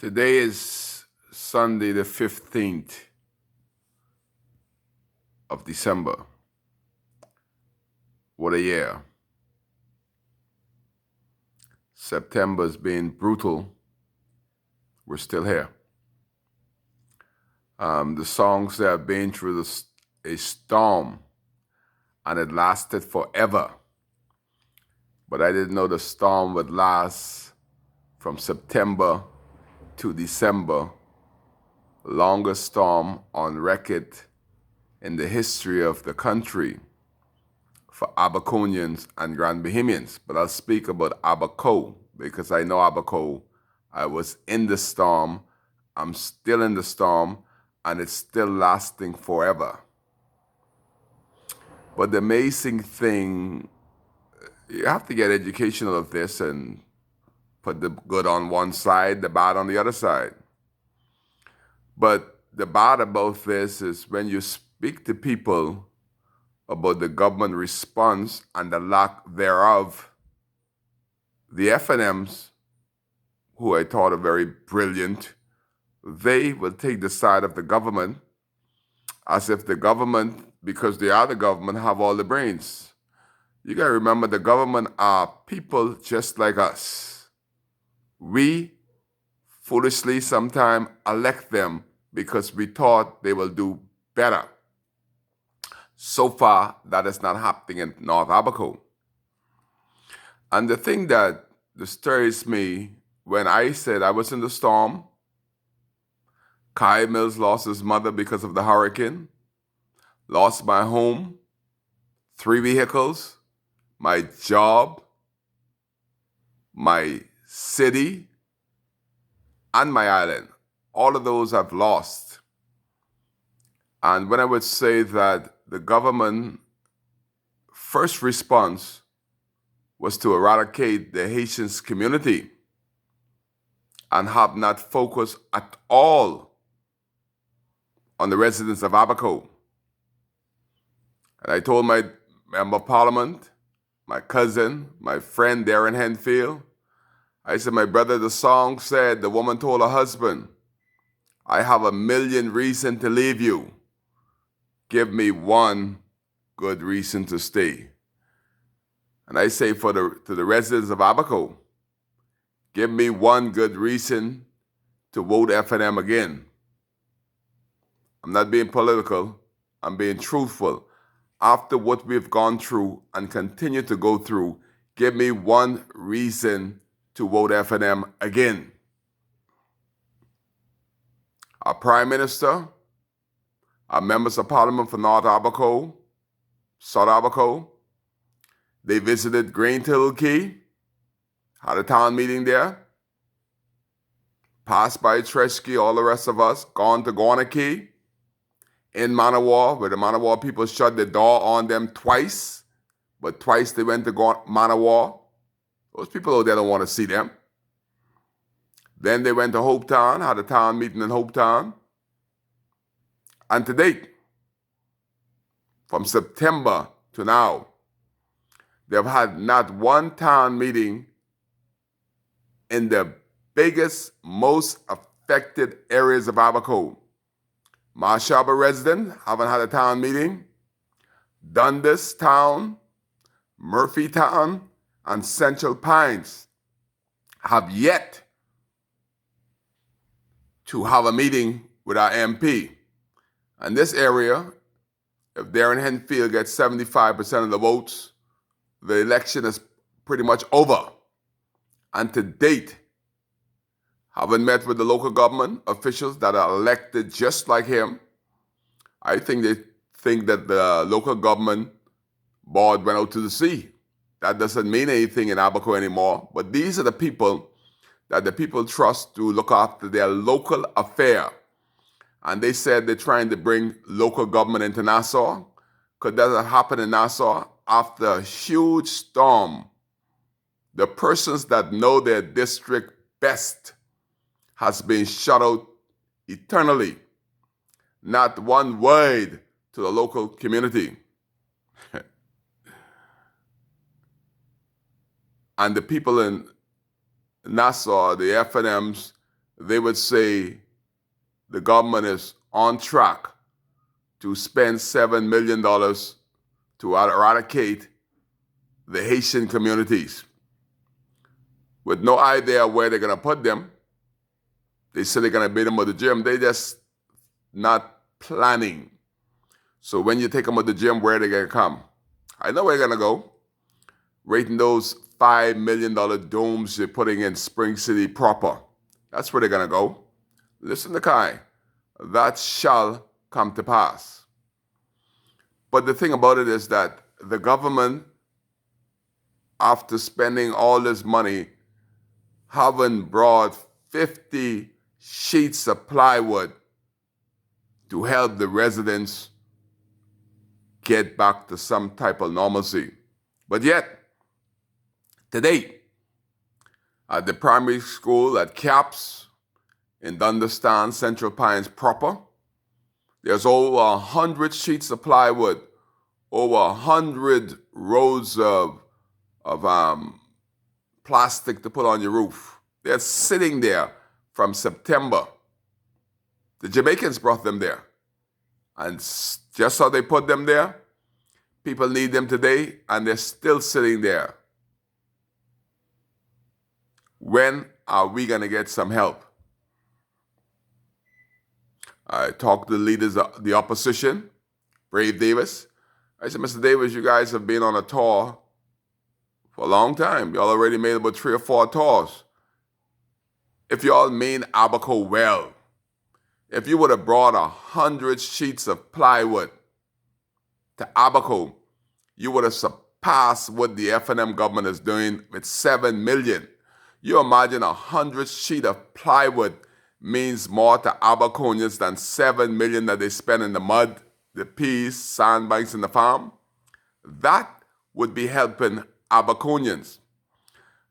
Today is Sunday, the 15th of December. What a year. September's been brutal. We're still here. The songs that have been through a storm, and it lasted forever. But I didn't know the storm would last from September to December. Longest storm on record in the history of the country for Abaconians and Grand Bahamians. But I'll speak about Abaco because I know Abaco. I was in the storm. I'm still in the storm, and it's still lasting forever. But the amazing thing, you have to get educational of this and put the good on one side, the bad on the other side. But the bad about this is when you speak to people about the government response and the lack thereof, the FNMs, who I thought are very brilliant, they will take the side of the government as if the government, because they are the government, have all the brains. You got to remember the government are people just like us. We foolishly sometimes elect them because we thought they will do better. So far, that is not happening in North Abaco. And the thing that disturbs me, when I said I was in the storm, Cai Mills lost his mother because of the hurricane, lost my home, 3 vehicles, my job, my city, and my island. All of those I've lost. And when I would say that the government first response was to eradicate the Haitian community and have not focused at all on the residents of Abaco. And I told my member of parliament, my cousin, my friend Darren Henfield, I said, my brother, the song said, the woman told her husband, I have 1,000,000 reasons to leave you. Give me one good reason to stay. And I say to the residents of Abaco, give me one good reason to vote FNM again. I'm not being political, I'm being truthful. After what we've gone through and continue to go through, give me one reason to vote FNM again. Our Prime Minister, our members of Parliament for North Abaco, South Abaco, they visited Greenhill Key, had a town meeting there, passed by Treski, all the rest of us, gone to Gorna Key, in Manawa, where the Manawa people shut the door on them twice, but twice they went to Manawa. Those people out there don't want to see them. Then they went to Hopetown, had a town meeting in Hopetown. And to date, from September to now, they've had not one town meeting in the biggest, most affected areas of Abaco. Mashaba resident haven't had a town meeting. Dundas Town, Murphy Town, and Central Pines have yet to have a meeting with our MP. And this area, if Darren Henfield gets 75% of the votes, the election is pretty much over. And to date, having met with the local government officials that are elected just like him, I think they think that the local government board went out to the sea. That doesn't mean anything in Abaco anymore. But these are the people that the people trust to look after their local affair. And they said they're trying to bring local government into Nassau. Because that happened in Nassau after a huge storm. The persons that know their district best has been shut out eternally. Not one word to the local community. And the people in Nassau, the FNMs, they would say the government is on track to spend $7 million to eradicate the Haitian communities with no idea where they're going to put them. They say they're going to beat them with the gym. They just not planning. So when you take them to the gym, where are they going to come? I know where they're going to go. Right in those $5 million domes you're putting in Spring City proper. That's where they're going to go. Listen to Cai. That shall come to pass. But the thing about it is that the government, after spending all this money, haven't brought 50 sheets of plywood to help the residents get back to some type of normalcy. But yet, today, at the primary school at CAPS in Dundastan, Central Pines proper, there's over 100 sheets of plywood, over 100 rows of plastic to put on your roof. They're sitting there from September. The Jamaicans brought them there. And just how they put them there, people need them today, and they're still sitting there. When are we going to get some help? I talked to the leaders of the opposition, Brave Davis. I said, Mr. Davis, you guys have been on a tour for a long time. Y'all already made about 3 or 4 tours. If y'all mean Abaco well, if you would have brought 100 sheets of plywood to Abaco, you would have surpassed what the F&M government is doing with $7 million. You imagine 100 sheets of plywood means more to Abaconians than $7 million that they spend in the mud, the peas, sandbanks, and the farm. That would be helping Abaconians.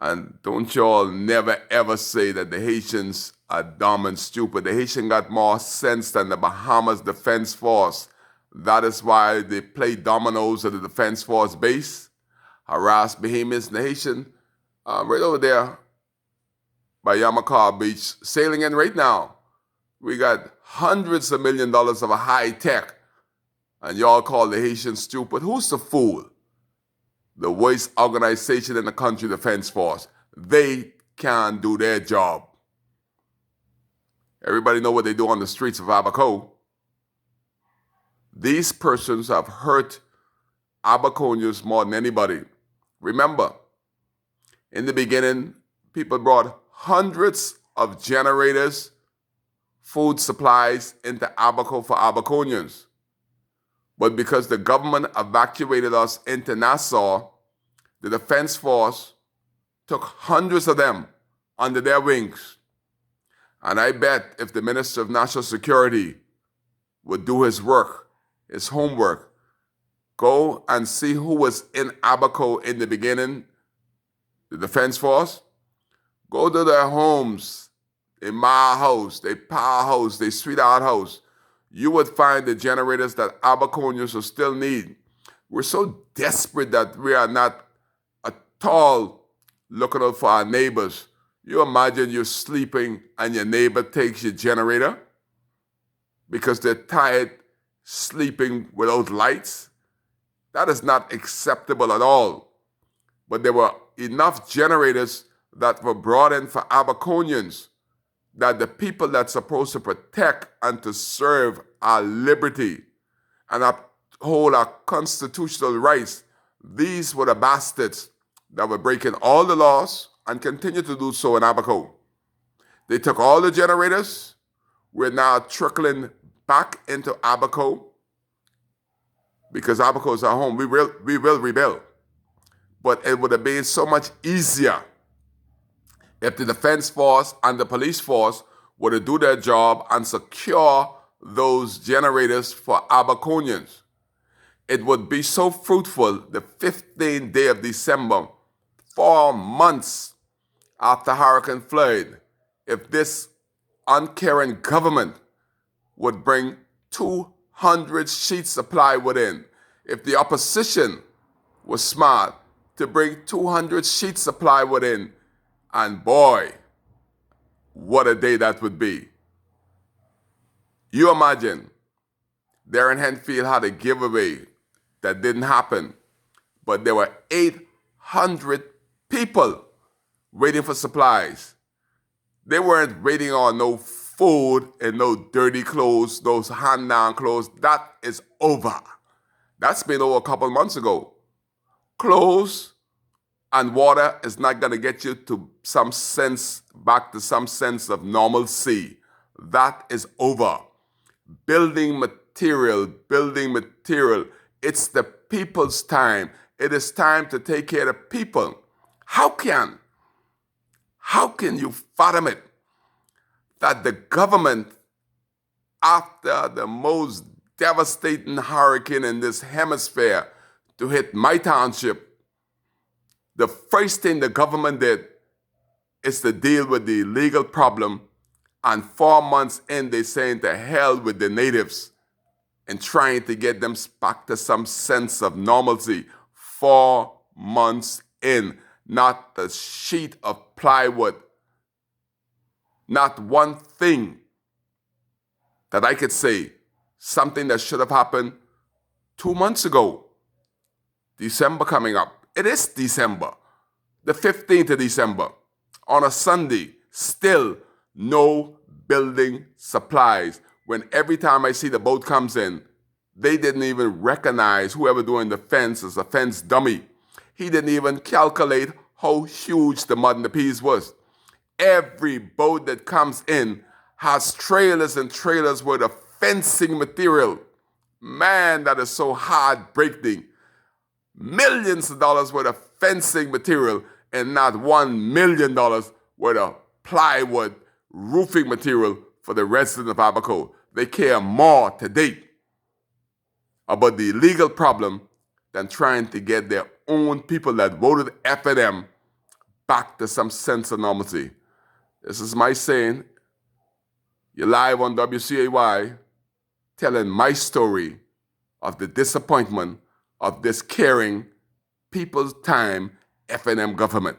And don't y'all never ever say that the Haitians are dumb and stupid. The Haitian got more sense than the Bahamas Defense Force. That is why they play dominoes at the Defense Force base, harass Bahamians. The Haitian, right over there by Yamakaw Beach, sailing in right now. We got hundreds of $millions of a high tech, and y'all call the Haitians stupid. Who's the fool? The worst organization in the country, Defense Force. They can't do their job. Everybody know what they do on the streets of Abaco. These persons have hurt Abaconians more than anybody. Remember, in the beginning, people brought hundreds of generators, food supplies into Abaco for Abaconians. But because the government evacuated us into Nassau, the Defense Force took hundreds of them under their wings. And I bet if the Minister of National Security would do his work, his homework, go and see who was in Abaco in the beginning, the Defense Force, go to their homes, their ma house, their pa house, their sweetheart house. You would find the generators that Abaconians will still need. We're so desperate that we are not at all looking out for our neighbors. You imagine you're sleeping and your neighbor takes your generator because they're tired sleeping without lights? That is not acceptable at all. But there were enough generators that were brought in for Abaconians that the people that's supposed to protect and to serve our liberty and uphold our constitutional rights, these were the bastards that were breaking all the laws and continue to do so in Abaco. They took all the generators. We're now trickling back into Abaco because Abaco is our home. We will rebuild. But it would have been so much easier if the Defense Force and the police force were to do their job and secure those generators for Abaconians. It would be so fruitful the 15th day of December, 4 months after Hurricane Floyd, if this uncaring government would bring 200 sheets of plywood in. If the opposition was smart to bring 200 sheets of plywood in, and boy, what a day that would be. You imagine Darren Henfield had a giveaway that didn't happen, but there were 800 people waiting for supplies. They weren't waiting on no food and no dirty clothes, those hand-down clothes. That is over. That's been over a couple months ago. Clothes and water is not going to get you to back to some sense of normalcy. That is over. Building material. It's the people's time. It is time to take care of people. How can you fathom it that the government, after the most devastating hurricane in this hemisphere to hit my township, the first thing the government did is to deal with the legal problem, and 4 months in, they're saying to hell with the natives and trying to get them back to some sense of normalcy. 4 months in, not a sheet of plywood, not one thing that I could say, something that should have happened 2 months ago. December coming up. It is December, the 15th of December, on a Sunday, still no building supplies. When every time I see the boat comes in, they didn't even recognize whoever doing the fence as a fence dummy. He didn't even calculate how huge the mud and the peas was. Every boat that comes in has trailers and trailers worth of fencing material. Man, that is so heartbreaking. Millions of dollars worth of fencing material and not $1 million worth of plywood roofing material for the residents of Abaco. They care more to date about the legal problem than trying to get their own people that voted after them back to some sense of normalcy. This is my saying. You're live on WCAY, telling my story of the disappointment of this caring people's time F&M government.